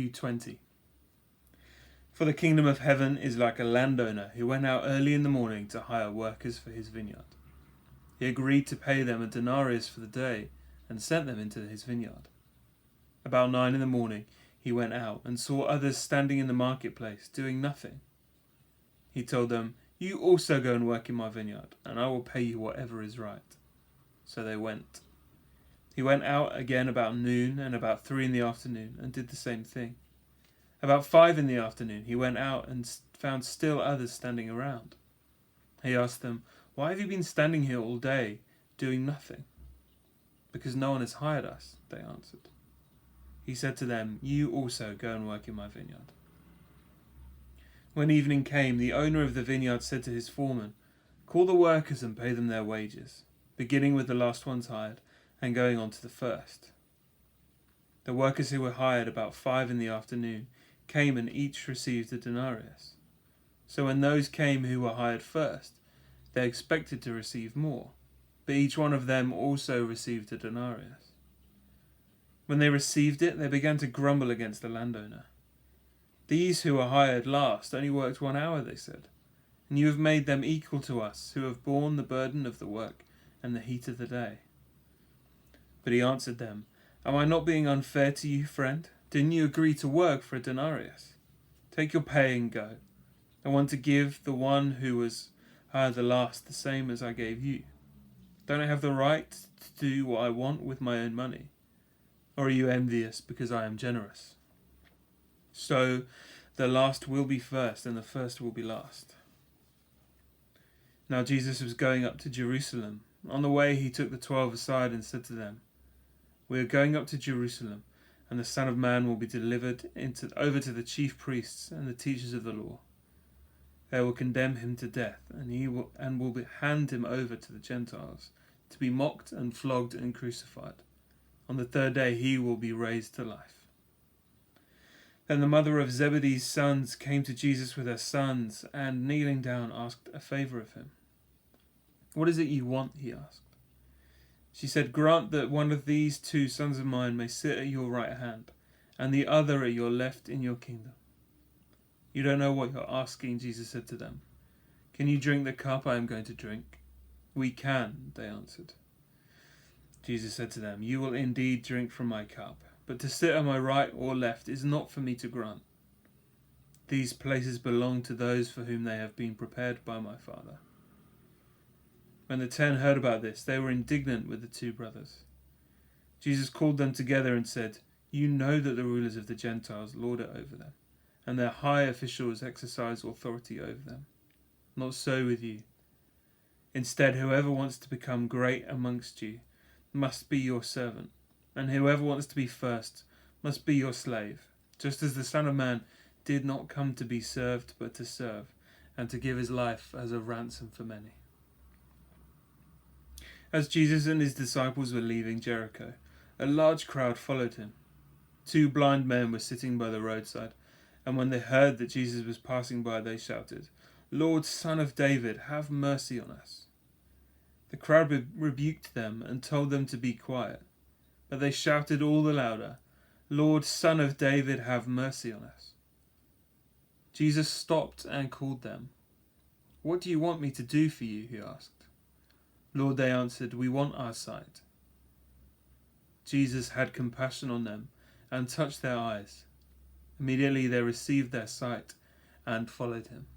Matthew 20. For the kingdom of heaven is like a landowner who went out early in the morning to hire workers for his vineyard. He agreed to pay them a denarius for the day and sent them into his vineyard. About 9 in the morning he went out and saw others standing in the marketplace doing nothing. He told them, "You also go and work in my vineyard, and I will pay you whatever is right." So they went. He went out again about noon and about 3 in the afternoon and did the same thing. About 5 in the afternoon he went out and found still others standing around. He asked them, "Why have you been standing here all day doing nothing?" "Because no one has hired us," they answered. He said to them, "You also go and work in my vineyard." When evening came, the owner of the vineyard said to his foreman, "Call the workers and pay them their wages, beginning with the last ones hired and going on to the first." The workers who were hired about 5 in the afternoon came and each received a denarius. So when those came who were hired first, they expected to receive more, but each one of them also received a denarius. When they received it, they began to grumble against the landowner. "These who were hired last only worked 1 hour," they said, "and you have made them equal to us who have borne the burden of the work and the heat of the day." But he answered them, "Am I not being unfair to you, friend? Didn't you agree to work for a denarius? Take your pay and go. I want to give the one who was hired the last the same as I gave you. Don't I have the right to do what I want with my own money? Or are you envious because I am generous?" So the last will be first and the first will be last. Now Jesus was going up to Jerusalem. On the way he took the 12 aside and said to them, "We are going up to Jerusalem, and the Son of Man will be delivered over to the chief priests and the teachers of the law. They will condemn him to death, and will hand him over to the Gentiles, to be mocked and flogged and crucified. On the 3rd day he will be raised to life." Then the mother of Zebedee's sons came to Jesus with her sons, and kneeling down asked a favour of him. "What is it you want?" he asked. She said, "Grant that one of these 2 sons of mine may sit at your right hand, and the other at your left in your kingdom." "You don't know what you're asking," Jesus said to them. "Can you drink the cup I am going to drink?" "We can," they answered. Jesus said to them, "You will indeed drink from my cup, but to sit at my right or left is not for me to grant. These places belong to those for whom they have been prepared by my Father." When the 10 heard about this, they were indignant with the 2 brothers. Jesus called them together and said, "You know that the rulers of the Gentiles lord it over them, and their high officials exercise authority over them. Not so with you. Instead, whoever wants to become great amongst you must be your servant, and whoever wants to be first must be your slave, just as the Son of Man did not come to be served, but to serve, and to give his life as a ransom for many." As Jesus and his disciples were leaving Jericho, a large crowd followed him. 2 blind men were sitting by the roadside, and when they heard that Jesus was passing by, they shouted, "Lord, Son of David, have mercy on us." The crowd rebuked them and told them to be quiet, but they shouted all the louder, "Lord, Son of David, have mercy on us." Jesus stopped and called them. "What do you want me to do for you?" he asked. "Lord," they answered, "we want our sight." Jesus had compassion on them and touched their eyes. Immediately they received their sight and followed him.